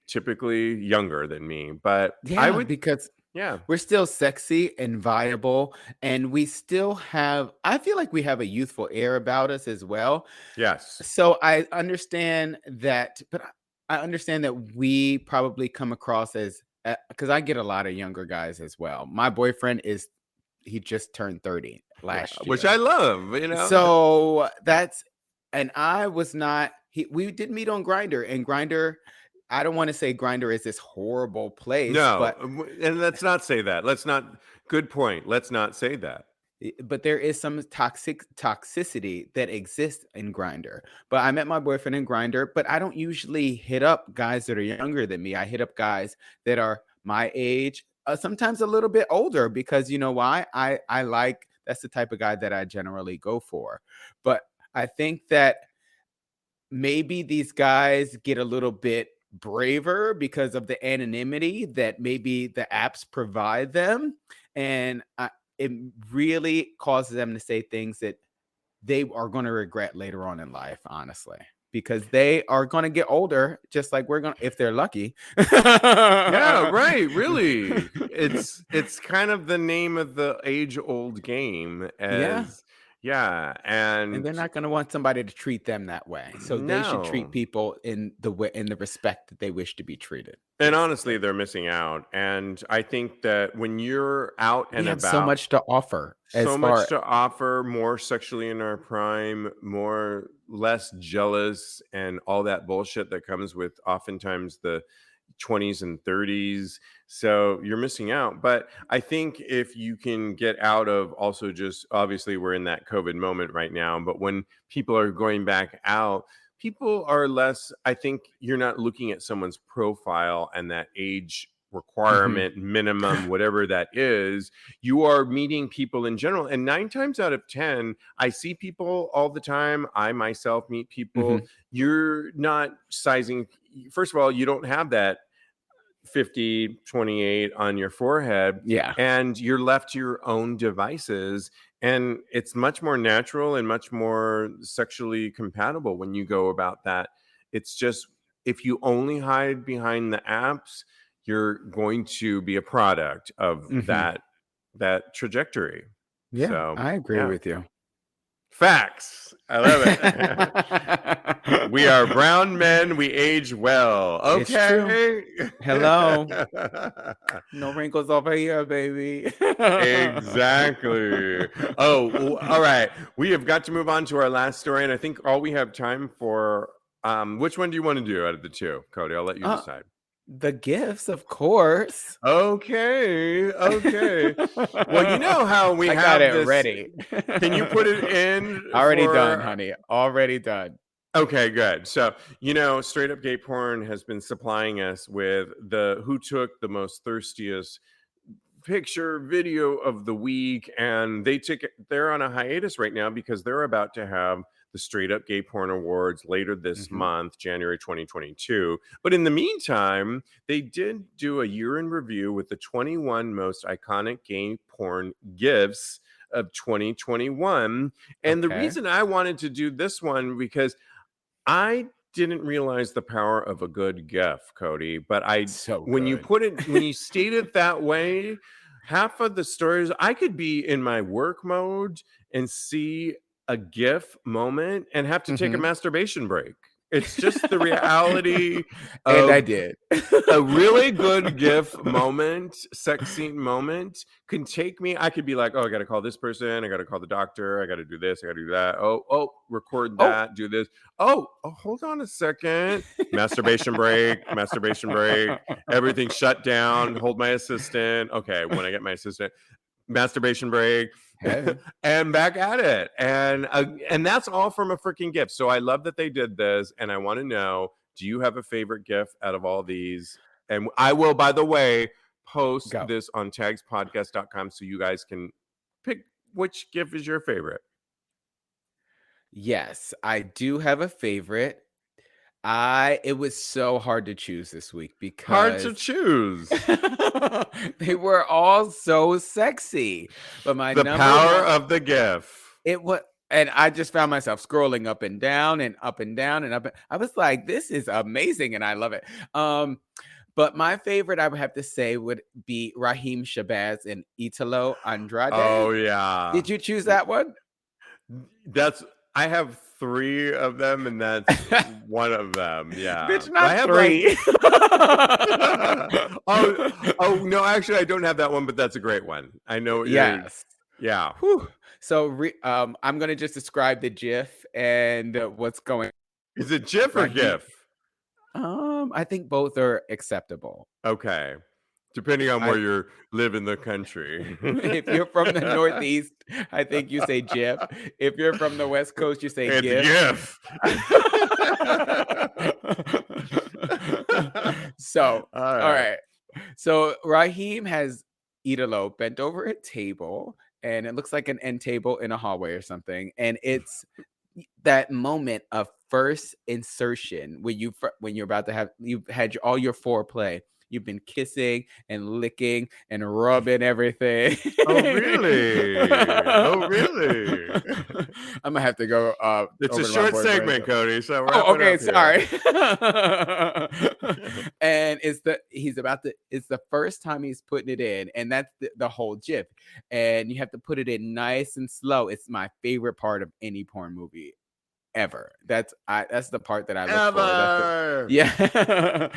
typically younger than me. But I Yeah, would, because yeah, we're still sexy and viable, and we still have, I feel like we have a youthful air about us as well. yes, So I understand that, but I understand that we probably come across as, because I get a lot of younger guys as well. My boyfriend he just turned 30 last which I year. love. So that's, and I was not, we did meet on Grinder, and Grinder, I don't want to say Grinder is this horrible place, No, but and let's not say that. Let's not. Good point. Let's not say that. but there is some toxicity that exists in Grinder. But I met my boyfriend in Grinder, but I don't usually hit up guys that are younger than me. I hit up guys that are my age, sometimes a little bit older, because you know why? I like, that's the type of guy that I generally go for. But I think that maybe these guys get a little bit braver because of the anonymity that maybe the apps provide them, and it really causes them to say things that they are going to regret later on in life, honestly, because they are going to get older just like we're going to, if they're lucky. Yeah, right. Really, it's kind of the name of the age-old game. Yeah. As yeah, And and they're not going to want somebody to treat them that way. So they should treat no. people in the way, in the respect that they wish to be treated, And honestly, basically. they're missing out. And I think that when you're out We and have so about, much to offer as so much far. to offer, more sexually in our prime, more less jealous, and all that bullshit that comes with oftentimes the 20s and 30s. So you're missing out. But I think if you can get out of, also, just obviously we're in that COVID moment right now, but when people are going back out, people are less, I think you're not looking at someone's profile and that age Mhm. requirement, minimum, whatever that is. You are meeting people in general. And 9 times out of 10, I see people all the time. I myself meet people. Mhm. You're not sizing, first of all, you don't have that 50/28 on your forehead, Yeah. and you're left to your own devices, and it's much more natural and much more sexually compatible when you go about that. It's just, if you only hide behind the apps, you're going to be a product of Mhm. that trajectory. Yeah, So I agree yeah, with you. facts. I love it. We are brown men. We age well. It's true. Okay. Hello. No wrinkles over here, baby. Exactly. Oh, all right. We have got to move on to our last story, and I think all we have time for. Which one do you want to do out of the two, Cody? I'll let you Uh, decide. the gifts, of course. Okay. Okay. Well, you know how we I got have it this. ready. Can you put it in Already done, for? honey. Already done. Okay, good. So, Straight Up Gay Porn has been supplying us with the who took the most thirstiest picture video of the week, and they're on a hiatus right now because they're about to have the Straight Up Gay Porn Awards later this Mhm. month, January 2022. But in the meantime, they did do a year in review with the 21 most iconic gay porn gifs of 2021. And the Okay. reason I wanted to do this one, because I didn't realize the power of a good GIF, Cody. But So when good. you state it that way, half of the stories, I could be in my work mode and see a GIF moment and have to take a Mhm. masturbation break. It's just the reality And I of did. a really good GIF moment, sex scene moment can take me. I could be like, oh, I got to call this person. I got to call the doctor. I got to do this. I got to do that. Oh, record Oh, that. Do this. Oh, hold on a second. Masturbation break. Masturbation break. Everything shut down. Hold my assistant. Okay, when I get my assistant, masturbation break. hey. And back at it. And that's all from a freaking GIF. So I love that they did this. And I want to know, do you have a favorite GIF out of all these? And I will, by the way, post Go. this on tagspodcast.com so you guys can pick which GIF is your favorite. Yes, I do have a favorite. It was so hard to choose this week Hard to because choose. they were all so sexy. But my The number power one, of the GIF. it was, and I just found myself scrolling up and down and up and down and up. I was like, this is amazing, and I love it. But my favorite, I would have to say, would be Raheem Shabazz and Italo Andrade. Oh, yeah. Did you choose that one? I have 3 of them, and that's one of them. Yeah, Bitch, I not have 3. oh no, actually, I don't have that one, but that's a great one. I know what you're. Yes. Yeah. Whew. So I'm gonna just describe the GIF and what's going. Is it GIF or Raheem. GIF? I think both are acceptable. Okay, depending on where you live in the country. If you're from the Northeast, I think you say GIF. If you're from the West Coast, you say It's GIF. So, all right. So Raheem has Italo bent over a table, and it looks like an end table in a hallway or something. And it's that moment of first insertion when you're about to have, you've had all your foreplay. You've been kissing and licking and rubbing everything. Oh really? Oh really? I'm gonna have to go. It's over a to my short boyfriend. segment, Cody. So Oh, okay, sorry. Here. And it's the first time he's putting it in, and that's the whole GIF. And you have to put it in nice and slow. It's my favorite part of any porn movie ever. That's the part that I look for. Yeah.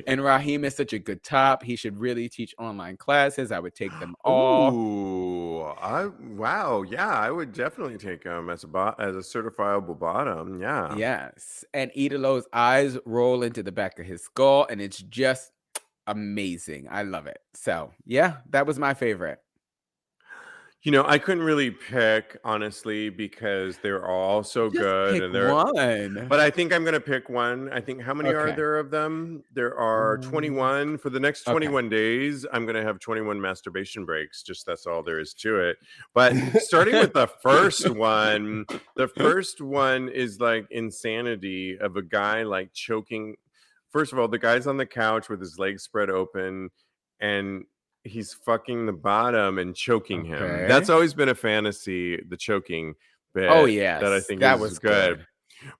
And Raheem is such a good top. He should really teach online classes. I would take them all. Ooh, wow, yeah, I would definitely take him as a certifiable bottom. Yeah. Yes. And Italo's eyes roll into the back of his skull, and it's just amazing. I love it. So yeah, that was my favorite. I couldn't really pick, honestly, because they're all so Just good, pick and they're. one. But I think I'm gonna pick one. I think how many are Okay. there of them? There are 21. For the next 21 days, I'm gonna have 21 masturbation breaks. Just that's all there is to it. But starting with the first one is like insanity of a guy like choking. First of all, the guy's on the couch with his legs spread open, and he's fucking the bottom and choking him. That's always been a fantasy, the choking bit. Oh yes, that I think that is was good.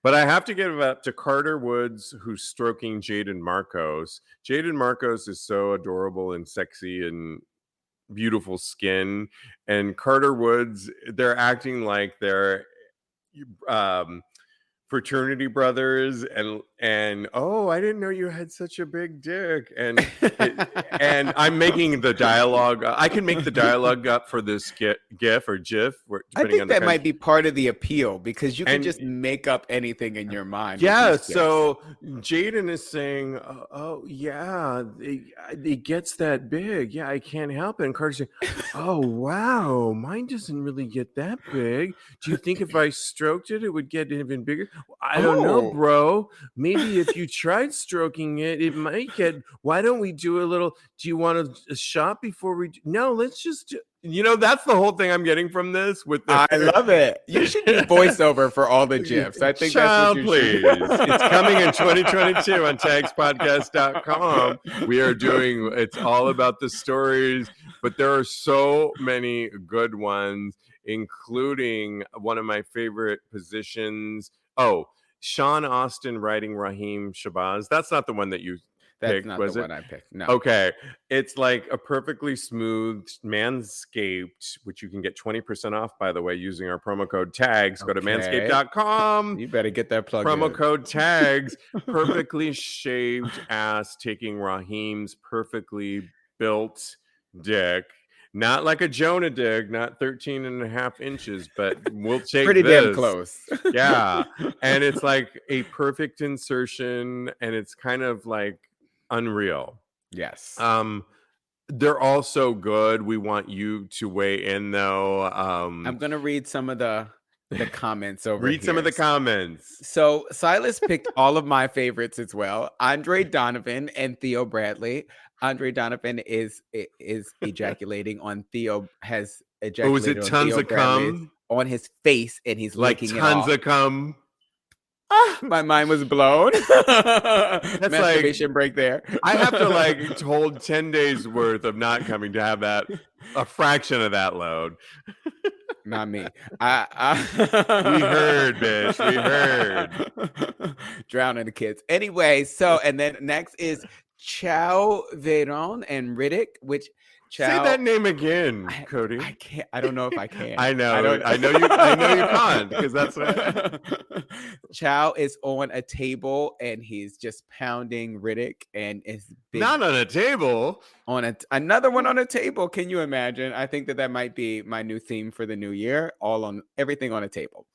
But I have to give it up to Carter Woods, who's stroking Jaden Marcos. Jaden Marcos is so adorable and sexy and beautiful skin. And Carter Woods, they're acting like they're fraternity brothers, and oh, I didn't know you had such a big dick, and I'm making the dialogue. I can make the dialogue up for this GIF or GIF. I think that might be part of the appeal, because you can just make up anything in your mind. Yeah. So Jaden is saying, "Oh yeah, it gets that big. Yeah, I can't help it." And Carter's saying, "Oh wow, mine doesn't really get that big. Do you think if I stroked it, it would get even bigger?" I don't know, bro. Maybe if you tried stroking it, it might get. Why don't we do a little? Do you want a shot before we? No, let's just do. That's the whole thing I'm getting from this. I love it. You should do voiceover for all the GIFs. I think that's what you please. It's coming in 2022 on TAGSPodcast.com. We are doing. It's all about the stories, but there are so many good ones, including one of my favorite positions. Oh, Sean Austin writing Raheem Shabazz. That's not the one that you. That's picked, not the was it? one I picked. No. Okay. It's like a perfectly smooth Manscaped, which you can get 20% off, by the way, using our promo code TAGS. Go to Okay. manscaped.com. You better get that plug Promo in. code TAGS. Perfectly shaved ass, taking Raheem's perfectly built dick. Not like a Jonah dick, not 13 and a half inches, but we'll take Pretty damn this. close. Yeah. And it's like a perfect insertion, and it's kind of like unreal. Yes. They're all so good. We want you to weigh in, though. I'm gonna read some of the comments over Read here. some of the comments. So Silas picked all of my favorites as well. Andre Donovan and Theo Bradley. Andre Donovan is ejaculating on Theo, has Oh, is ejaculated it on tons Theo of Bradley cum? on his face, and he's Like licking it tons off. of cum? My mind was blown. Masturbation break there. I have to like hold 10 days worth of not coming to have that, a fraction of that load. Not me. We heard, bitch. We heard. Drowning the kids. Anyway, so and then next is Chow Veron and Riddick, which Say Chow. that name again, Kodi. I can't. I don't know if I can. I know. I know you can't, because that's what. Chow is on a table and he's just pounding Riddick and is big. Not on a table. On another one on a table. Can you imagine? I think that might be my new theme for the new year. Everything on a table.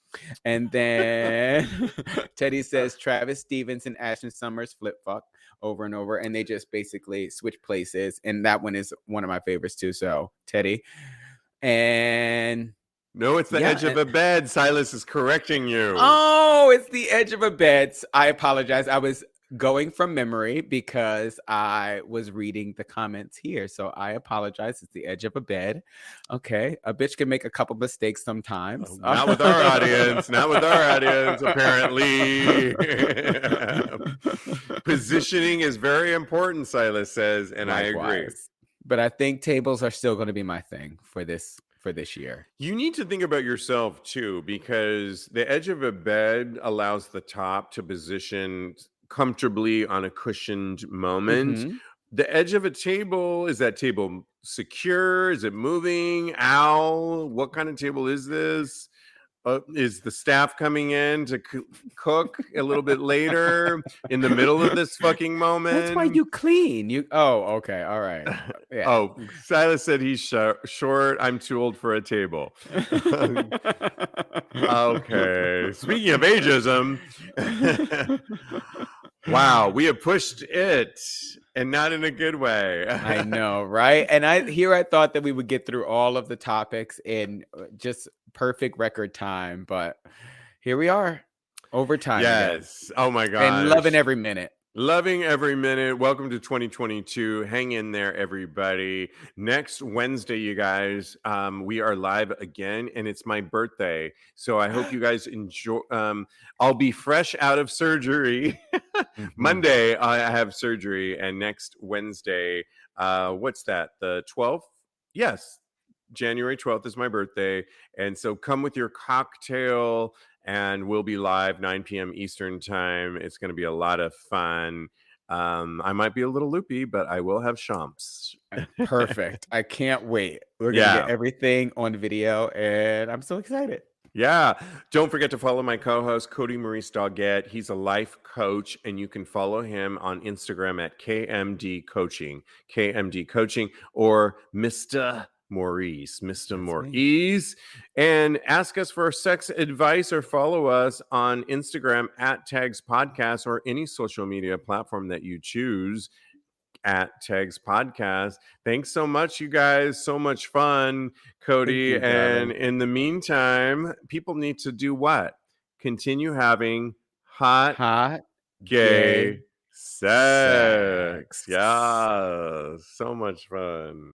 And then Teddy says Travis Stevens and Ashton Summers flip fuck over and over, and they just basically switch places. And that one is one of my favorites too. So Teddy. And no, it's the edge of a bed. Silas is correcting you. Oh, it's the edge of a bed. I apologize. I was going from memory because I was reading the comments here. So I apologize. It's the edge of a bed. Okay. A bitch can make a couple mistakes sometimes. Not with our audience. Not with our audience, apparently. Positioning is very important, Silas says, and likewise. I agree. But I think tables are still going to be my thing for this year. You need to think about yourself too, because the edge of a bed allows the top to position comfortably on a cushioned moment. Mm-hmm. The edge of a table, is that table secure? Is it moving? Ow, what kind of table is this? Is the staff coming in to cook a little bit later in the middle of this fucking moment? That's why you clean. Oh, okay. All right. Yeah. Oh, Silas said he's short. I'm too old for a table. Okay. Speaking of ageism, wow, we have pushed it, and not in a good way. I know, right? And I thought that we would get through all of the topics in just perfect record time, but here we are, overtime. Yes. Again. Oh my God. And loving every minute. Loving every minute. Welcome to 2022. Hang in there, everybody. Next Wednesday, you guys, we are live again, and it's my birthday. So I hope you guys enjoy. I'll be fresh out of surgery. Mm-hmm. Monday, I have surgery, and next Wednesday, what's that? The 12th? Yes. January 12th is my birthday. And so come with your cocktail, and we'll be live 9 p.m. Eastern time. It's going to be a lot of fun. I might be a little loopy, but I will have champs. Perfect. I can't wait. We're going to get everything on video, and I'm so excited. Yeah. Don't forget to follow my co-host, Kodi Maurice Doggette. He's a life coach, and you can follow him on Instagram at KMD Coaching, or Mr. Maurice, Mr. Maurice. And ask us for sex advice, or follow us on Instagram at TAGSPodcast, or any social media platform that you choose at TAGSPodcast. Thanks so much, you guys. So much fun, Kodi. And in the meantime, people need to do what? Continue having hot gay sex. Yeah, so much fun.